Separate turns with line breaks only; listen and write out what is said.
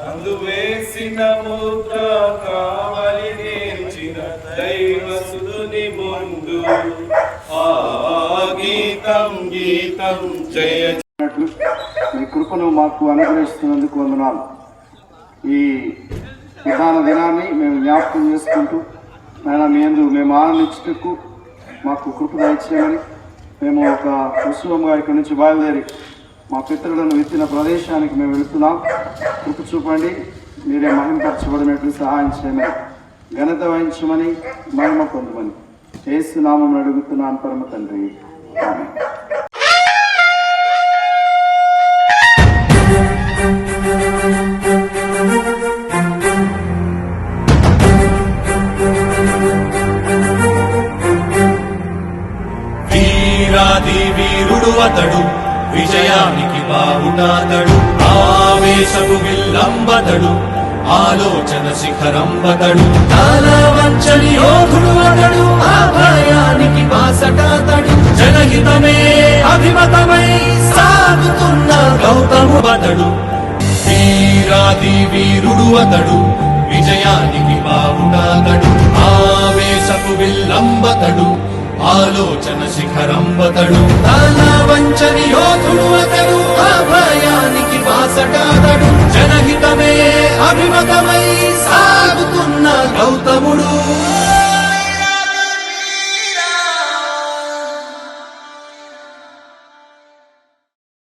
అందువేసిన ముద్ర కావలి నేర్చిన దైవసుని ముందు ఆ గీతం గీతం జయ.
మీ కృపను మాకు అనుగ్రహిస్తున్నందుకు వందనాలు. ఈ విధాన దినాన్ని మేము జ్ఞాపకం చేసుకుంటూ నాయన మీ యందు మేము ఆనందించుటకు మాకు కృప దయచేయమని మేము ఒక ఉత్సవంగా ఇక్కడి నుంచి బయలుదేరి మా పితరులను విత్తిన ప్రదేశానికి మేము వెళుతున్నాం. కృప చూపండి, మీరే మహిమపరచబడినట్లు సహాయం చేయమని, ఘనత వహించమని, మహిమ పొందమని యేసు నామమున అడుగుతున్నాను పరమ తండ్రి. ఆమేన్.
వీరాది వీరుడు అతడు, విజయానికి బావుటాతడు, ఆవేశపు విల్లంబతడు, ఆలోచన శిఖరంబతడు, తాళవంచని యోధుడు అతడు, ఆభయానికి బాసటాతడు, జనహితమే అభిమతమై సాగుతున్న గౌతము బతడు. వీరాది వీరుడు అతడు, విజయానికి బావుటాతడు, ఆవేశపు విల్లంబతడు, ఆలోచన శిఖరంబతడు, తాళవంచని యోధుడు అతడు, ఆభయానికి